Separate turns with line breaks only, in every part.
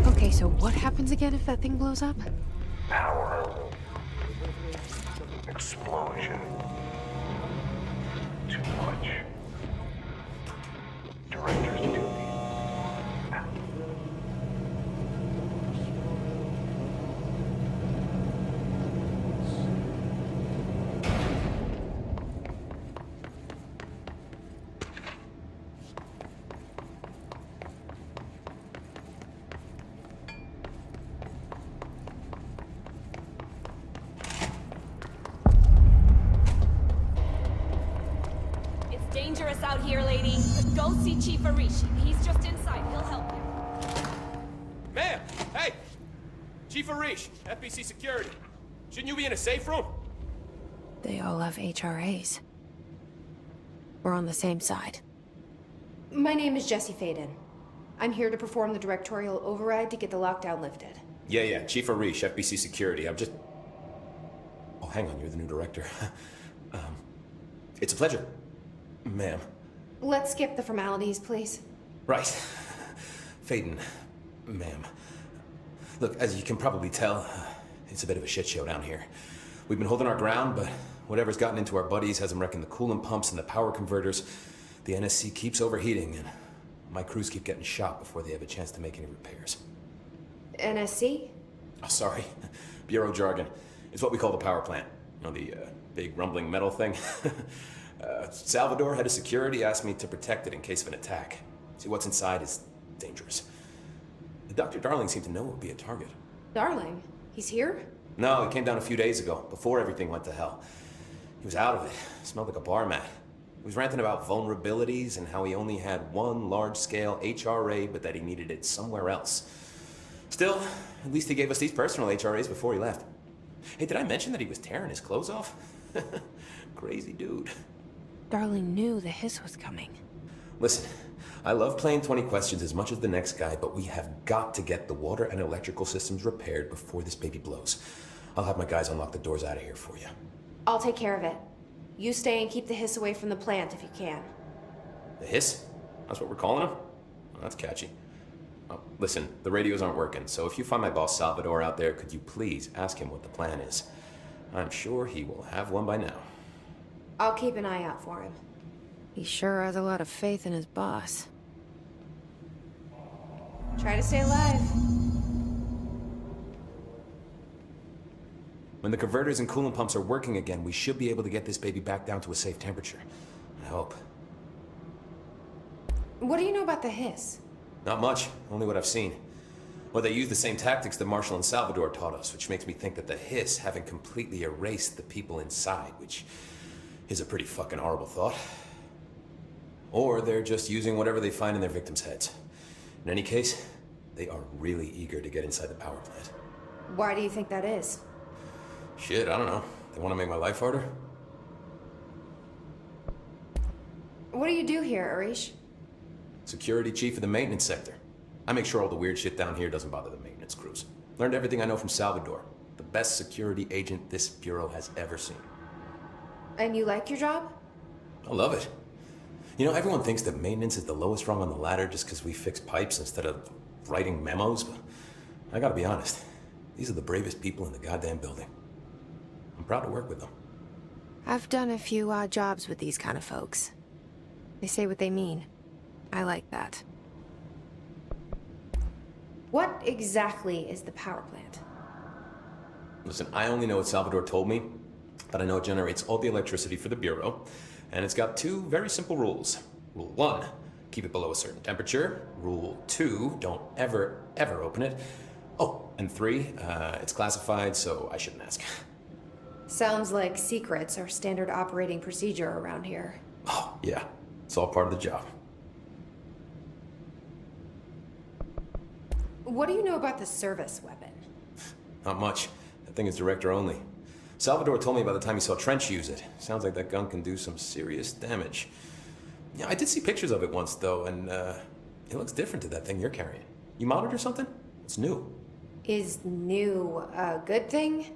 Okay, so what happens again if that thing blows up?
Power. Explosion. Too much. Director's duty.
Dangerous out here, lady. Go see Chief Arishi. He's just inside. He'll help you.
Ma'am! Hey! Chief Arish, FBC Security. Shouldn't you be in a safe room?
They all have HRAs. We're on the same side.
My name is Jesse Faden. I'm here to perform the Directorial Override to get the lockdown lifted.
Yeah, Chief Arish, FBC Security. I'm just... Oh, hang on, you're the new director. It's a pleasure, ma'am.
Let's skip the formalities, please.
Right. Faden, ma'am. Look, as you can probably tell, it's a bit of a shit show down here. We've been holding our ground, but whatever's gotten into our buddies has them wrecking the coolant pumps and the power converters. The NSC keeps overheating, and my crews keep getting shot before they have a chance to make any repairs.
NSC?
Oh, sorry. Bureau jargon. It's what we call the power plant. You know, the big rumbling metal thing? Salvador, head of security, asked me to protect it in case of an attack. See, what's inside is dangerous. Dr. Darling seemed to know it would be a target.
Darling? He's here?
No, he came down a few days ago, before everything went to hell. He was out of it. Smelled like a bar mat. He was ranting about vulnerabilities and how he only had one large-scale HRA, but that he needed it somewhere else. Still, at least he gave us these personal HRAs before he left. Hey, did I mention that he was tearing his clothes off? Crazy dude.
Darling knew the hiss was coming.
Listen, I love playing 20 questions as much as the next guy, but we have got to get the water and electrical systems repaired before this baby blows. I'll have my guys unlock the doors out of here for you.
I'll take care of it. You stay and keep the hiss away from the plant if you can.
The hiss? That's what we're calling him? Well, that's catchy. Oh, listen, the radios aren't working, so if you find my boss Salvador out there, could you please ask him what the plan is? I'm sure he will have one by now.
I'll keep an eye out for him.
He sure has a lot of faith in his boss.
Try to stay alive.
When the converters and coolant pumps are working again, we should be able to get this baby back down to a safe temperature. I hope.
What do you know about the hiss?
Not much, only what I've seen. Well, they use the same tactics that Marshall and Salvador taught us, which makes me think that the hiss haven't completely erased the people inside, which is a pretty fucking horrible thought. Or they're just using whatever they find in their victims' heads. In any case, they are really eager to get inside the power plant.
Why do you think that is?
Shit, I don't know. They want to make my life harder?
What do you do here, Arish?
Security chief of the maintenance sector. I make sure all the weird shit down here doesn't bother the maintenance crews. Learned everything I know from Salvador, the best security agent this bureau has ever seen.
And you like your job?
I love it. You know, everyone thinks that maintenance is the lowest rung on the ladder just because we fix pipes instead of writing memos, but I gotta be honest, these are the bravest people in the goddamn building. I'm proud to work with them.
I've done a few odd jobs with these kind of folks. They say what they mean. I like that.
What exactly is the power plant?
Listen, I only know what Salvador told me, but I know it generates all the electricity for the Bureau, and it's got two very simple rules. Rule 1, keep it below a certain temperature. Rule 2, don't ever open it. Oh, and 3, it's classified, so I shouldn't ask.
Sounds like secrets are standard operating procedure around here.
Oh, yeah. It's all part of the job.
What do you know about the service weapon?
Not much. That thing is director only. Salvador told me by the time he saw Trench use it. Sounds like that gun can do some serious damage. Yeah, I did see pictures of it once, though, and it looks different to that thing you're carrying. You monitor something? It's new.
Is new a good thing?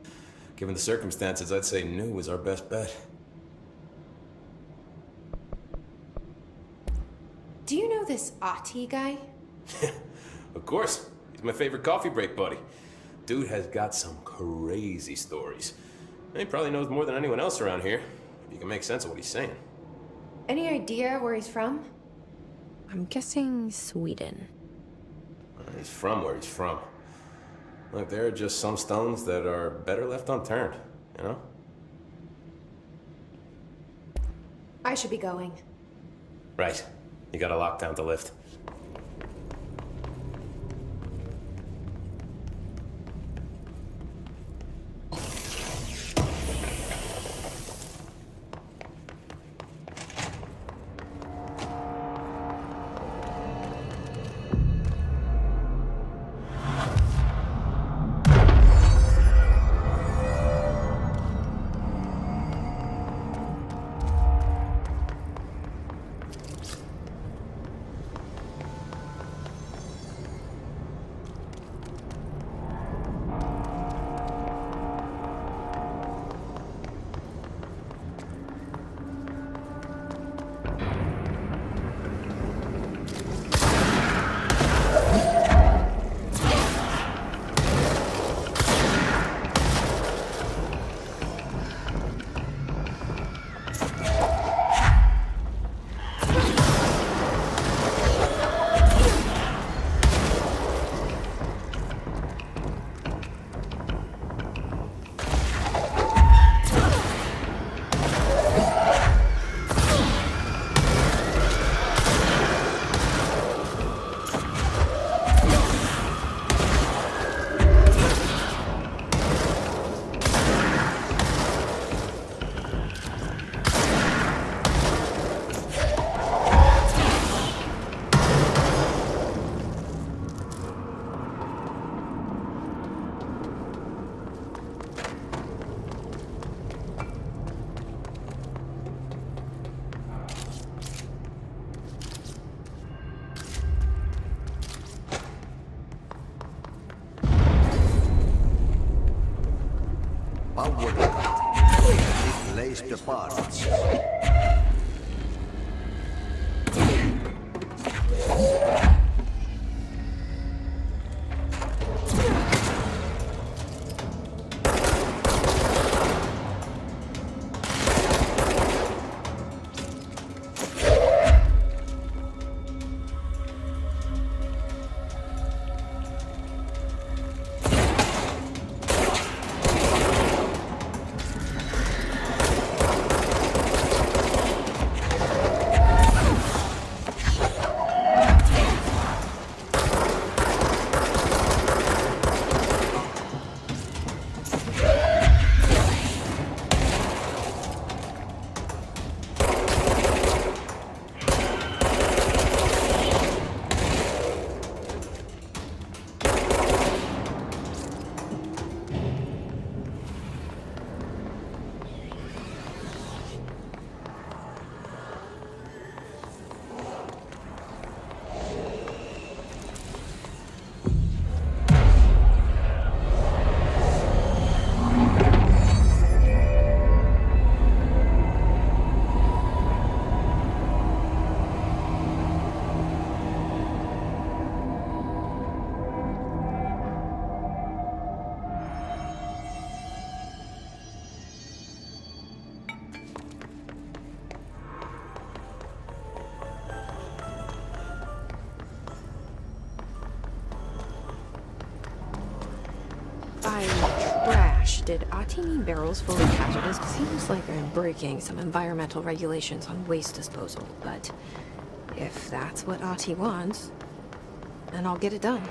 Given the circumstances, I'd say new is our best bet.
Do you know this Ahti guy?
Of course. He's my favorite coffee break buddy. Dude has got some crazy stories. He probably knows more than anyone else around here. If you can make sense of what he's saying.
Any idea where he's from?
I'm guessing Sweden.
He's from where he's from. Look, there are just some stones that are better left unturned, you know?
I should be going.
Right. You got a lockdown to lift.
Power cut. Replace the parts.
By trash, did Ahti mean barrels full of hazardous? Seems like I'm breaking some environmental regulations on waste disposal, but if that's what Ahti wants, then I'll get it done.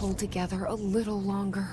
hold together a little longer.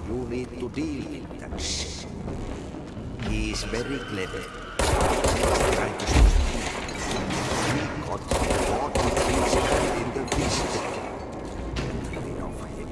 You need to deal with that shit. He is very clever. Trying to stop me. We got 43 stand in the district. Get rid of him.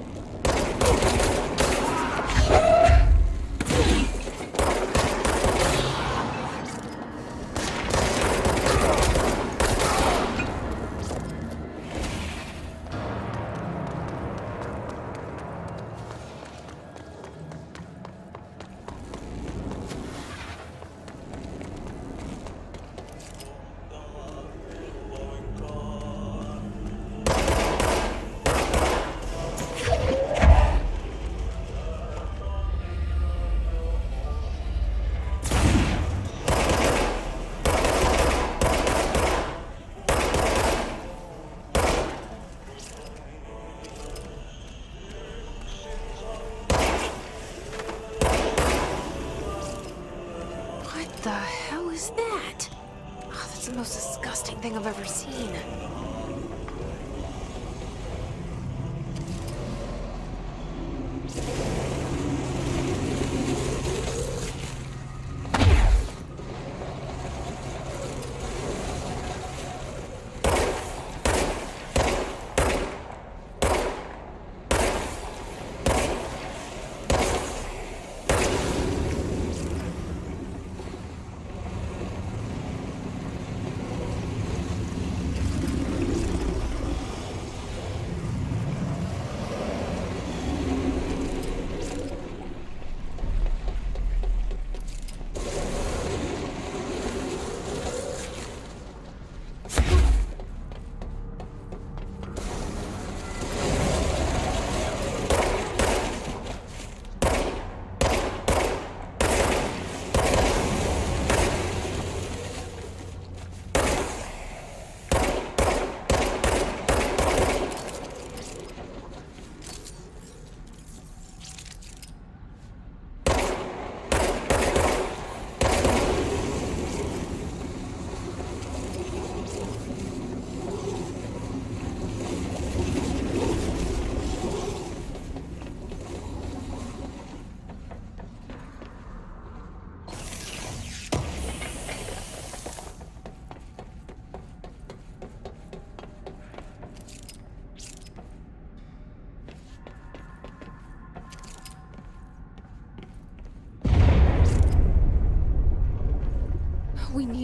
What the hell is that? Oh, that's the most disgusting thing I've ever seen.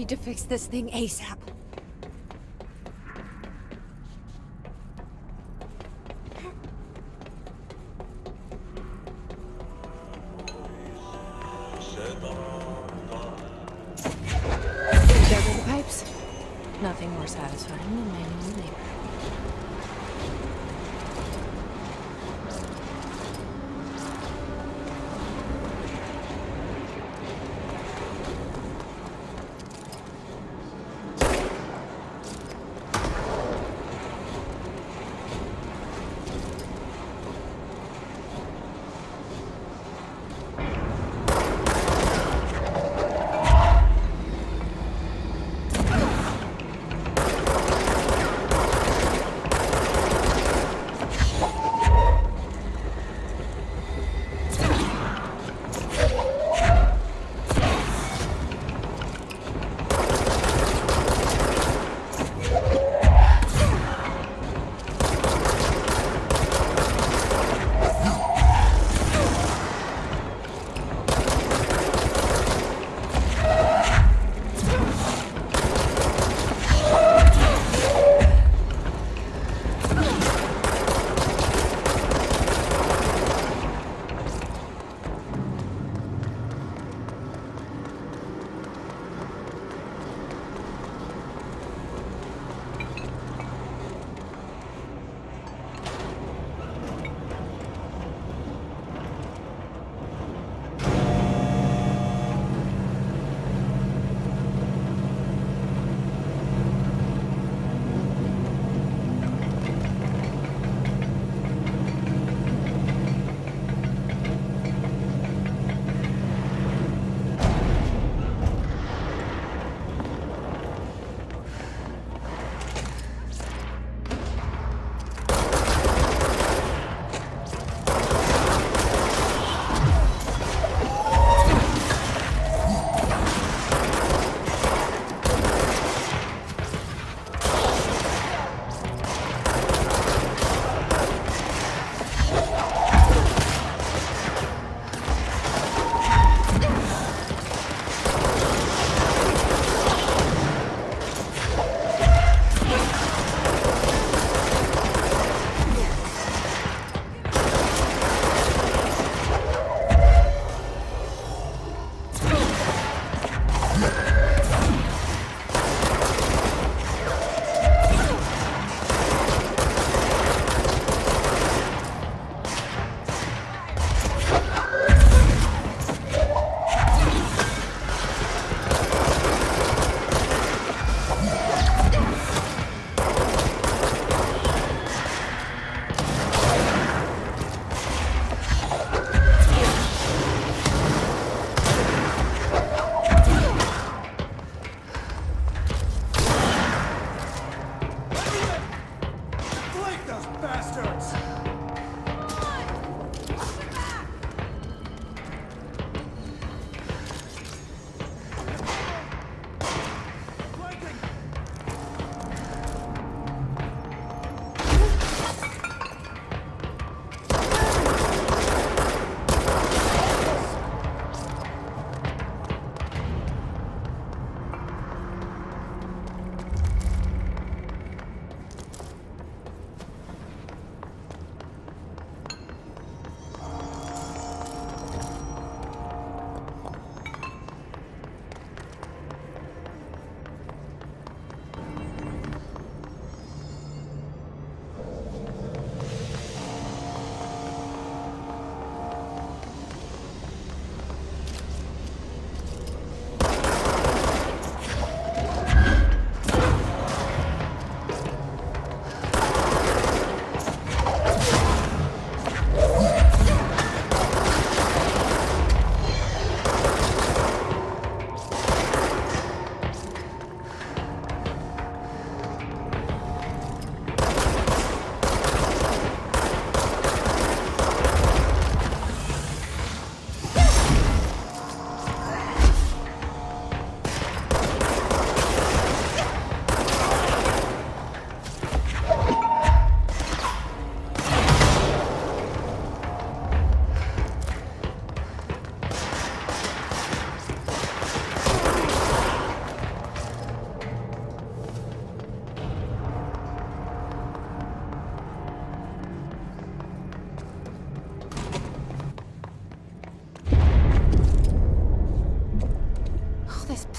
need to fix this thing ASAP.
There go the pipes. Nothing more satisfying than manual labor.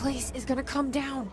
place is gonna come down.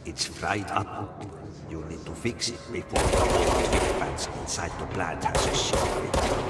It's fried up. You need to fix it before the whole equipment inside the plant has a shock in it.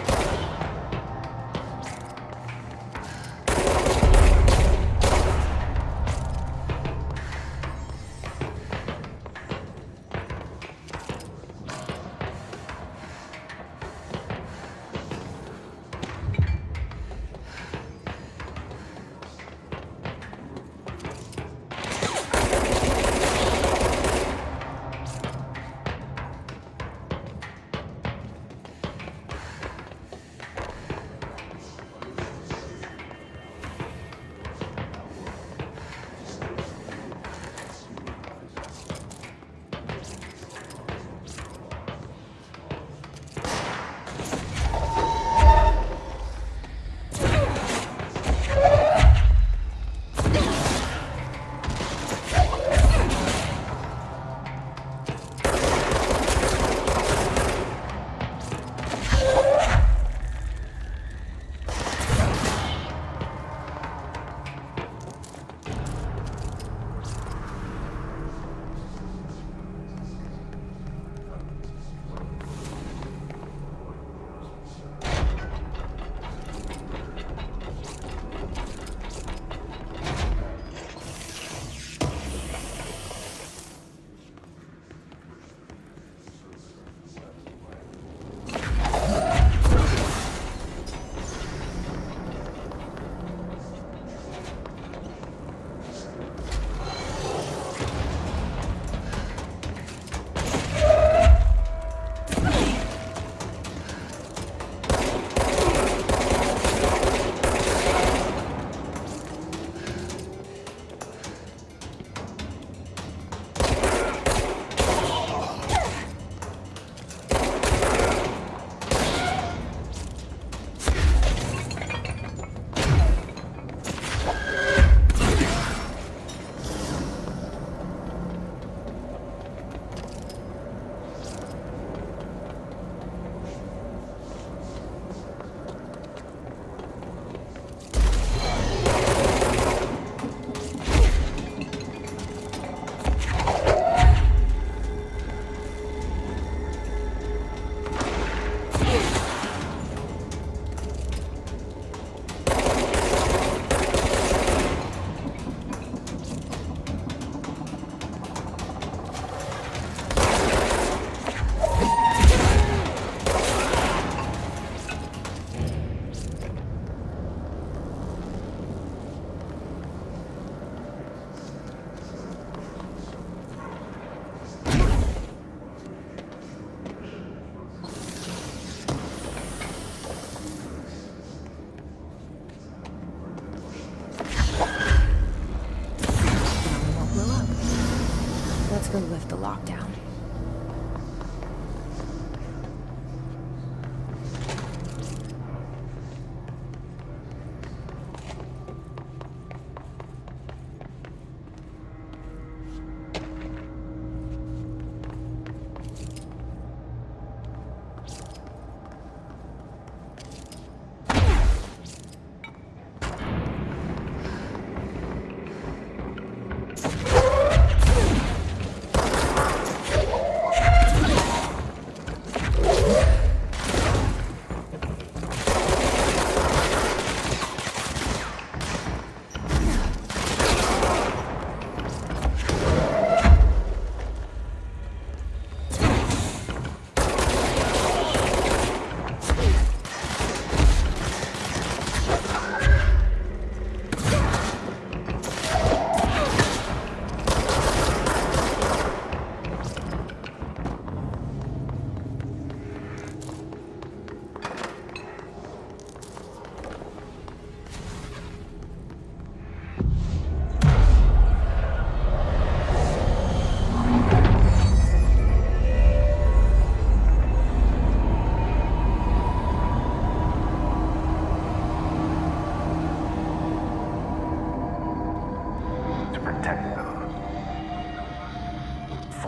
Let's go lift the lockdown.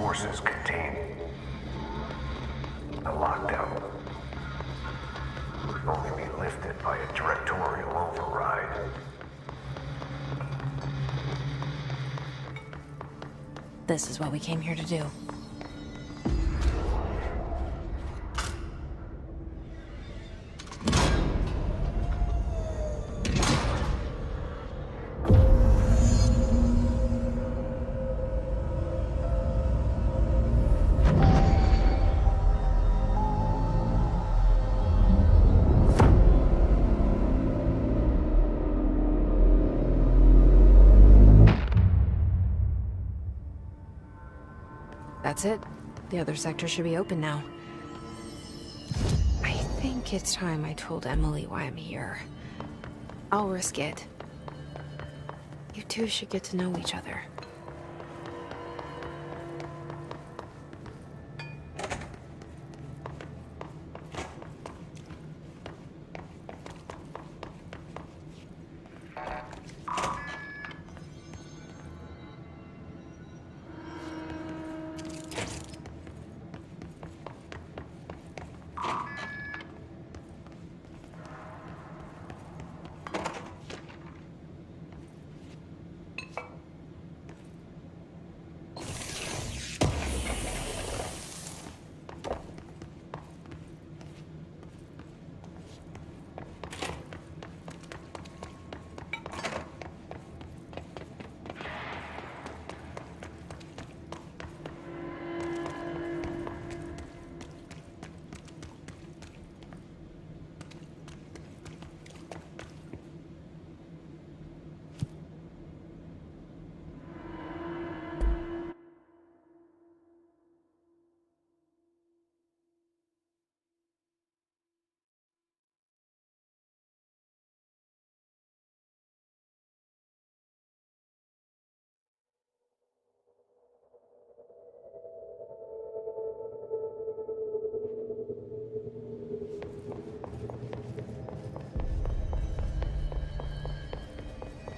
sources contain a lockdown. Could only be lifted by a directorial override.
This is what we came here to do. That's it. The other sector should be open now. I think it's time I told Emily why I'm here. I'll risk it. You two should get to know each other.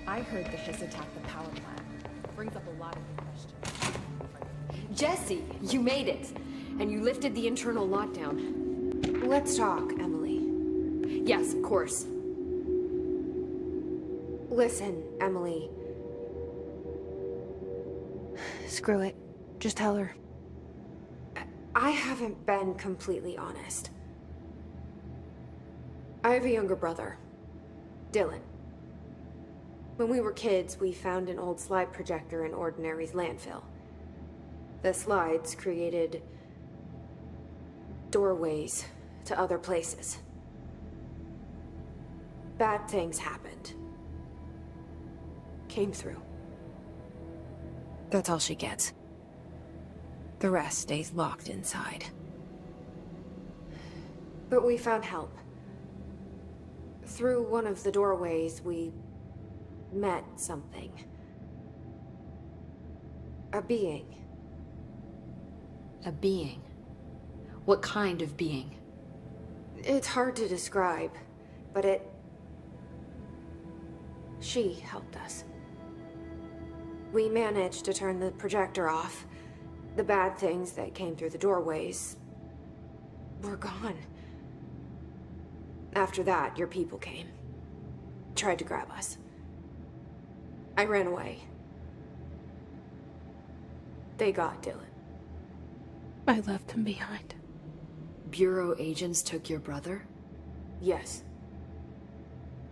I heard the Hiss attacked the power plant. Brings up a lot of new questions.
Jesse, you made it! And you lifted the internal lockdown. Let's talk, Emily. Yes, of course. Listen, Emily.
Screw it. Just tell her.
I haven't been completely honest. I have a younger brother, Dylan. When we were kids, we found an old slide projector in Ordinary's landfill. The slides created doorways to other places. Bad things happened. Came through.
That's all she gets. The rest stays locked inside.
But we found help. Through one of the doorways, we met something. A being.
A being? What kind of being?
It's hard to describe, but she helped us. We managed to turn the projector off. The bad things that came through the doorways were gone. After that, your people came. Tried to grab us. I ran away. They got Dylan.
I left him behind.
Bureau agents took your brother?
Yes.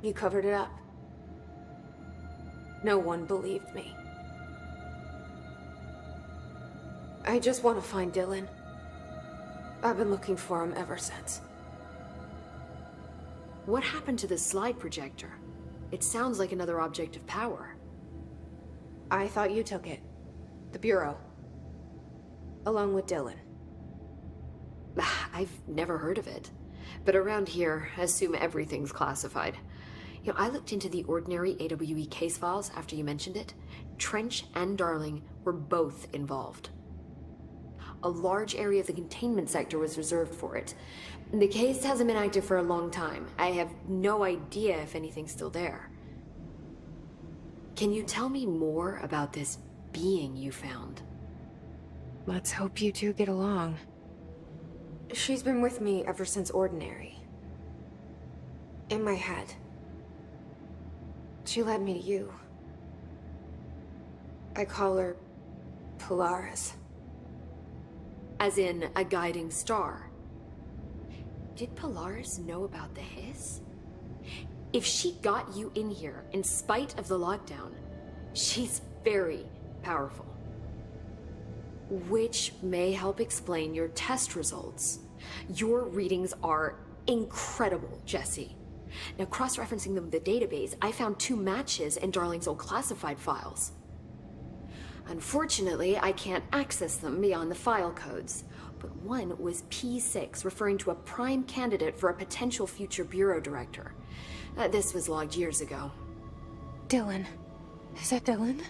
You covered it up. No one believed me. I just want to find Dylan. I've been looking for him ever since.
What happened to the slide projector? It sounds like another object of power.
I thought you took it. The Bureau. Along with Dylan.
I've never heard of it. But around here, I assume everything's classified. You know, I looked into the Ordinary AWE case files after you mentioned it. Trench and Darling were both involved. A large area of the containment sector was reserved for it. The case hasn't been active for a long time. I have no idea if anything's still there. Can you tell me more about this being you found?
Let's hope you two get along.
She's been with me ever since Ordinary. In my head. She led me to you. I call her Polaris.
As in a guiding star. Did Polaris know about the hiss? If she got you in here in spite of the lockdown, she's very powerful. Which may help explain your test results. Your readings are incredible, Jesse. Now, cross-referencing them with the database, I found 2 matches in Darling's old classified files. Unfortunately, I can't access them beyond the file codes, but one was P6, referring to a prime candidate for a potential future bureau director. This was logged years ago.
Dylan. Is that Dylan?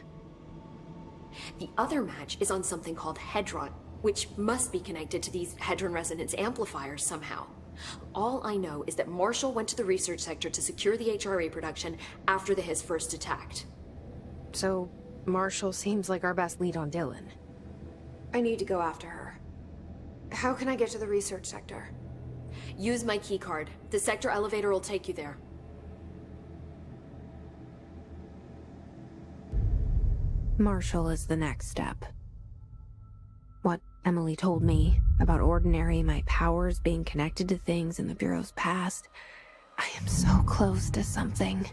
The other match is on something called Hedron, which must be connected to these Hedron resonance amplifiers somehow. All I know is that Marshall went to the research sector to secure the HRA production after the hiss first attacked.
So, Marshall seems like our best lead on Dylan.
I need to go after her. How can I get to the research sector?
Use my keycard. The sector elevator will take you there.
Marshall is the next step. What Emily told me about Ordinary, my powers being connected to things in the Bureau's past, I am so close to something.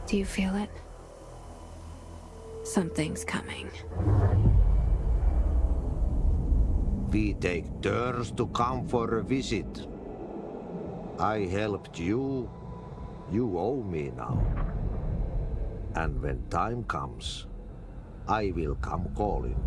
Do you feel it? Something's coming.
We take turns to come for a visit. I helped you. You owe me now. And when time comes, I will come calling.